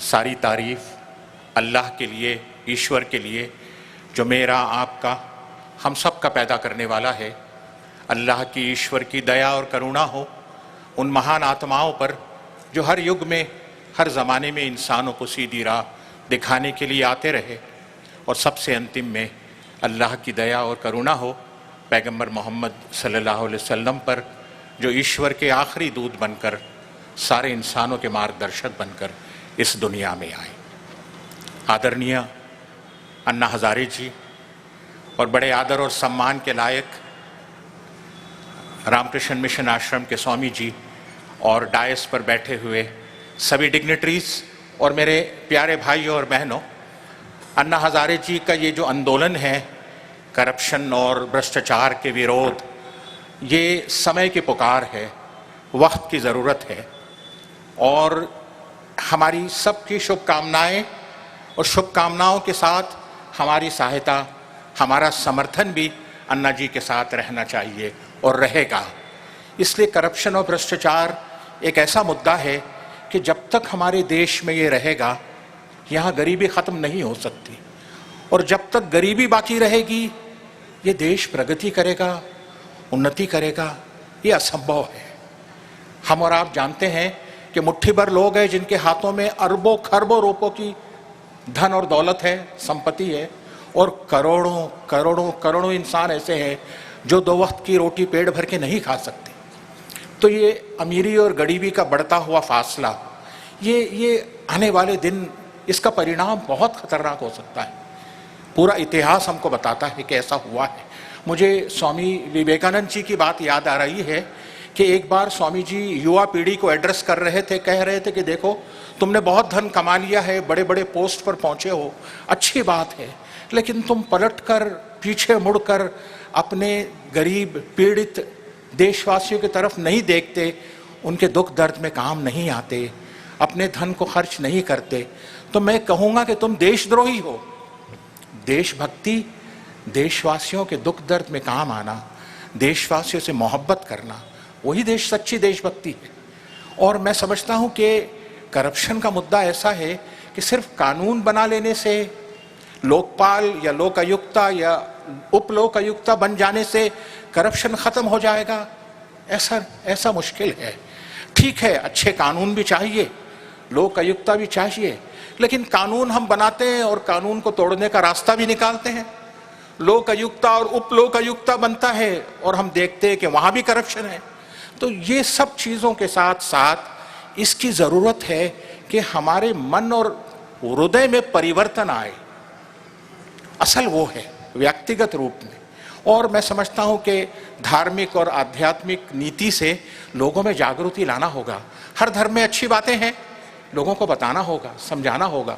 सारी तारीफ़ अल्लाह के लिए, ईश्वर के लिए, जो मेरा, आपका, हम सब का पैदा करने वाला है। अल्लाह की, ईश्वर की दया और करुणा हो उन महान आत्माओं पर जो हर युग में, हर ज़माने में इंसानों को सीधी राह दिखाने के लिए आते रहे। और सबसे अंतिम में अल्लाह की दया और करुणा हो पैगंबर मोहम्मद सल्लल्लाहु अलैहि वसल्लम पर, जो ईश्वर के आखिरी दूत बनकर, सारे इंसानों के मार्गदर्शक बनकर इस दुनिया में आए। आदरणीय अन्ना हज़ारे जी और बड़े आदर और सम्मान के लायक रामकृष्ण मिशन आश्रम के स्वामी जी और डायस पर बैठे हुए सभी डिग्निटरीज और मेरे प्यारे भाइयों और बहनों, अन्ना हज़ारे जी का ये जो आंदोलन है करप्शन और भ्रष्टाचार के विरोध, ये समय की पुकार है, वक्त की ज़रूरत है। और हमारी सबकी शुभकामनाएं और शुभकामनाओं के साथ हमारी सहायता, हमारा समर्थन भी अन्ना जी के साथ रहना चाहिए और रहेगा। इसलिए करप्शन और भ्रष्टाचार एक ऐसा मुद्दा है कि जब तक हमारे देश में ये रहेगा, यहाँ गरीबी ख़त्म नहीं हो सकती। और जब तक गरीबी बाकी रहेगी, ये देश प्रगति करेगा, उन्नति करेगा, ये असंभव है। हम और आप जानते हैं कि मुट्ठी भर लोग हैं जिनके हाथों में अरबों खरबों रुपयों की धन और दौलत है, संपत्ति है, और करोड़ों करोड़ों करोड़ों इंसान ऐसे हैं जो दो वक्त की रोटी पेट भर के नहीं खा सकते। तो ये अमीरी और गरीबी का बढ़ता हुआ फासला, ये आने वाले दिन, इसका परिणाम बहुत खतरनाक हो सकता है। पूरा इतिहास हमको बताता है कि ऐसा हुआ है। मुझे स्वामी विवेकानंद जी की बात याद आ रही है कि एक बार स्वामी जी युवा पीढ़ी को एड्रेस कर रहे थे, कह रहे थे कि देखो, तुमने बहुत धन कमा लिया है, बड़े बड़े पोस्ट पर पहुंचे हो, अच्छी बात है, लेकिन तुम पलटकर, पीछे मुड़कर अपने गरीब पीड़ित देशवासियों की तरफ नहीं देखते, उनके दुख दर्द में काम नहीं आते, अपने धन को खर्च नहीं करते, तो मैं कहूँगा कि तुम देशद्रोही हो। देशभक्ति, देशवासियों के दुख दर्द में काम आना, देशवासियों से मोहब्बत करना, वही देश सच्ची देशभक्ति है। और मैं समझता हूँ कि करप्शन का मुद्दा ऐसा है कि सिर्फ कानून बना लेने से, लोकपाल या लोकायुक्ता या उपलोकायुक्ता बन जाने से करप्शन ख़त्म हो जाएगा, ऐसा मुश्किल है। ठीक है, अच्छे कानून भी चाहिए, लोकायुक्ता भी चाहिए, लेकिन कानून हम बनाते हैं और कानून को तोड़ने का रास्ता भी निकालते हैं। लोकायुक्ता और उपलोकायुक्ता बनता है और हम देखते हैं कि वहाँ भी करप्शन है। तो ये सब चीज़ों के साथ साथ इसकी ज़रूरत है कि हमारे मन और हृदय में परिवर्तन आए। असल वो है व्यक्तिगत रूप में। और मैं समझता हूँ कि धार्मिक और आध्यात्मिक नीति से लोगों में जागृति लाना होगा। हर धर्म में अच्छी बातें हैं, लोगों को बताना होगा, समझाना होगा।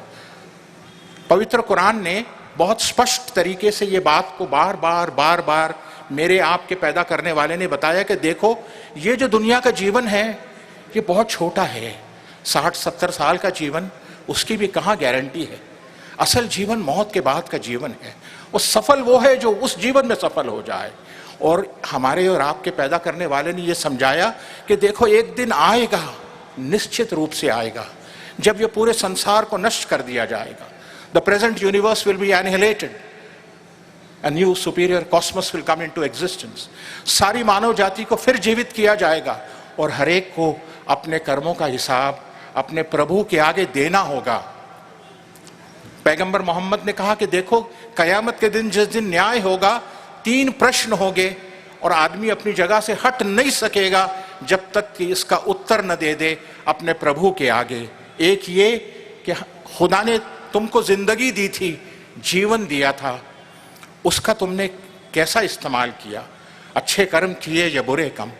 पवित्र कुरान ने बहुत स्पष्ट तरीके से ये बात को बार बार मेरे आपके पैदा करने वाले ने बताया कि देखो, ये जो दुनिया का जीवन है ये बहुत छोटा है। 60-70 साल का जीवन, उसकी भी कहाँ गारंटी है। असल जीवन मौत के बाद का जीवन है। वो सफल वो है जो उस जीवन में सफल हो जाए। और हमारे और आपके पैदा करने वाले ने ये समझाया कि देखो, एक दिन आएगा, निश्चित रूप से आएगा, जब ये पूरे संसार को नष्ट कर दिया जाएगा। The present universe will be annihilated. A new superior cosmos will come into existence. सारी मानव जाति को फिर जीवित किया जाएगा और हर एक को अपने कर्मों का हिसाब अपने प्रभु के आगे देना होगा। पैगंबर मोहम्मद ने कहा कि देखो, कयामत के दिन, जिस दिन न्याय होगा, 3 प्रश्न होंगे और आदमी अपनी जगह से हट नहीं सकेगा जब तक कि इसका उत्तर न दे दे अपने प्रभु के आगे। एक ये कि खुदा ने तुमको जिंदगी दी थी, जीवन दिया था, उसका तुमने कैसा इस्तेमाल किया, अच्छे कर्म किए या बुरे कर्म।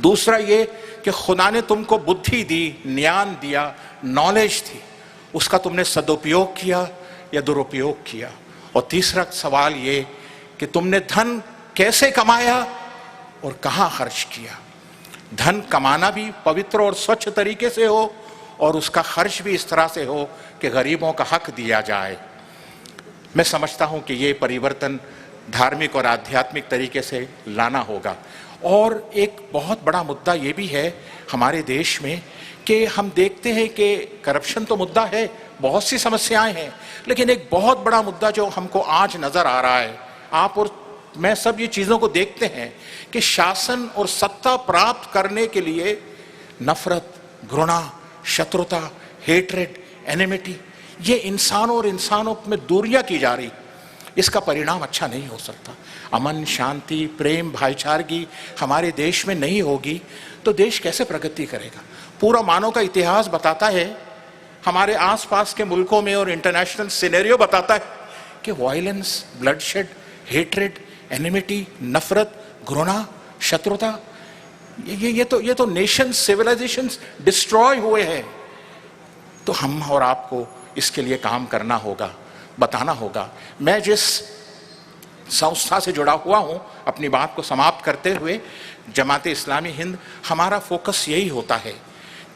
दूसरा ये कि खुदा ने तुमको बुद्धि दी, ज्ञान दिया, नॉलेज थी, उसका तुमने सदुपयोग किया या दुरुपयोग किया। और तीसरा सवाल ये कि तुमने धन कैसे कमाया और कहाँ खर्च किया। धन कमाना भी पवित्र और स्वच्छ तरीके से हो और उसका खर्च भी इस तरह से हो कि गरीबों का हक दिया जाए। मैं समझता हूँ कि ये परिवर्तन धार्मिक और आध्यात्मिक तरीके से लाना होगा। और एक बहुत बड़ा मुद्दा ये भी है हमारे देश में कि हम देखते हैं कि करप्शन तो मुद्दा है, बहुत सी समस्याएं हैं, लेकिन एक बहुत बड़ा मुद्दा जो हमको आज नजर आ रहा है, आप और मैं सब ये चीजों को देखते हैं कि शासन और सत्ता प्राप्त करने के लिए नफरत, घृणा, शत्रुता, हेट्रेड, एनिमिटी, ये इंसानों और इंसानों में दूरियां की जा रही, इसका परिणाम अच्छा नहीं हो सकता। अमन, शांति, प्रेम, भाईचारगी हमारे देश में नहीं होगी तो देश कैसे प्रगति करेगा? पूरा मानव का इतिहास बताता है, हमारे आसपास के मुल्कों में और इंटरनेशनल सिनेरियो बताता है कि वायलेंस, ब्लडशेड, हेट्रेड, एनिमिटी, नफरत, घृणा, शत्रुता, ये तो नेशन, सिविलाइजेशंस डिस्ट्रॉय हुए हैं। तो हम और आपको इसके लिए काम करना होगा, बताना होगा। मैं जिस संस्था से जुड़ा हुआ हूं, अपनी बात को समाप्त करते हुए, जमात इस्लामी हिंद, हमारा फोकस यही होता है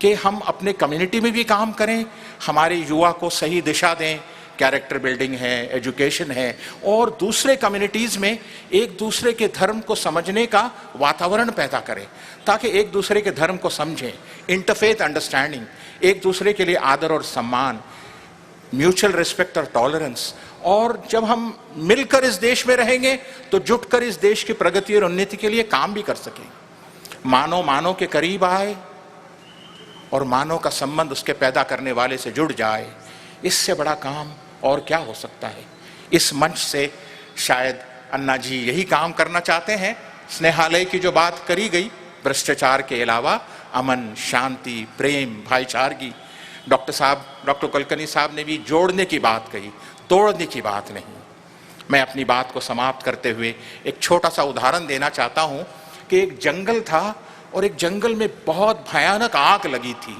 कि हम अपने कम्युनिटी में भी काम करें, हमारे युवा को सही दिशा दें, कैरेक्टर बिल्डिंग है, एजुकेशन है, और दूसरे कम्युनिटीज़ में एक दूसरे के धर्म को समझने का वातावरण पैदा करें ताकि एक दूसरे के धर्म को समझें, इंटरफेथ अंडरस्टैंडिंग, एक दूसरे के लिए आदर और सम्मान, म्यूचुअल रिस्पेक्ट और टॉलरेंस। और जब हम मिलकर इस देश में रहेंगे तो जुटकर इस देश की प्रगति और उन्नति के लिए काम भी कर सकेंगे। मानव के करीब आए और मानव का संबंध उसके पैदा करने वाले से जुड़ जाए, इससे बड़ा काम और क्या हो सकता है? इस मंच से शायद अन्ना जी यही काम करना चाहते हैं। स्नेहालय की जो बात करी गई, भ्रष्टाचार के अलावा अमन, शांति, प्रेम, भाईचारगी, डॉक्टर कुलकर्णी साहब ने भी जोड़ने की बात कही, तोड़ने की बात नहीं। मैं अपनी बात को समाप्त करते हुए एक छोटा सा उदाहरण देना चाहता हूं कि एक जंगल था और एक जंगल में बहुत भयानक आग लगी थी,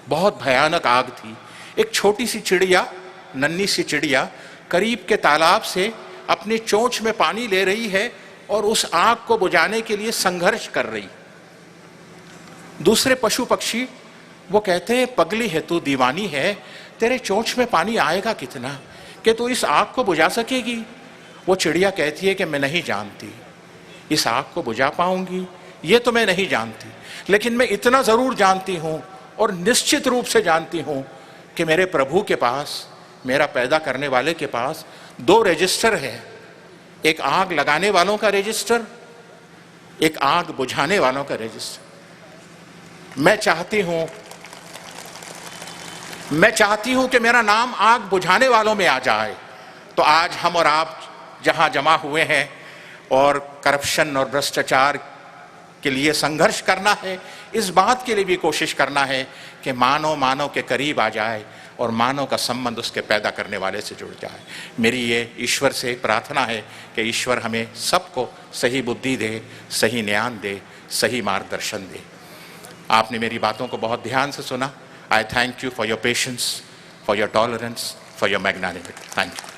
बहुत भयानक आग थी। एक छोटी सी चिड़िया, नन्ही सी चिड़िया, करीब के तालाब से अपनी चोंच में पानी ले रही है और उस आग को बुझाने के लिए संघर्ष कर रही। दूसरे पशु पक्षी वो कहते हैं, पगली है तू, दीवानी है, तेरे चोंच में पानी आएगा कितना कि तू इस आग को बुझा सकेगी? वो चिड़िया कहती है कि मैं नहीं जानती इस आग को बुझा पाऊंगी, ये तो मैं नहीं जानती, लेकिन मैं इतना जरूर जानती हूं और निश्चित रूप से जानती हूं कि मेरे प्रभु के पास, मेरा पैदा करने वाले के पास 2 रजिस्टर है, एक आग लगाने वालों का रजिस्टर, एक आग बुझाने वालों का रजिस्टर। मैं चाहती हूं कि मेरा नाम आग बुझाने वालों में आ जाए। तो आज हम और आप जहां जमा हुए हैं और करप्शन और भ्रष्टाचार के लिए संघर्ष करना है, इस बात के लिए भी कोशिश करना है कि मानव के करीब आ जाए और मानव का संबंध उसके पैदा करने वाले से जुड़ जाए। मेरी ये ईश्वर से प्रार्थना है कि ईश्वर हमें सबको सही बुद्धि दे, सही ज्ञान दे, सही मार्गदर्शन दे। आपने मेरी बातों को बहुत ध्यान से सुना। आई thank you for your patience, for your tolerance, for your magnanimity. Thank you.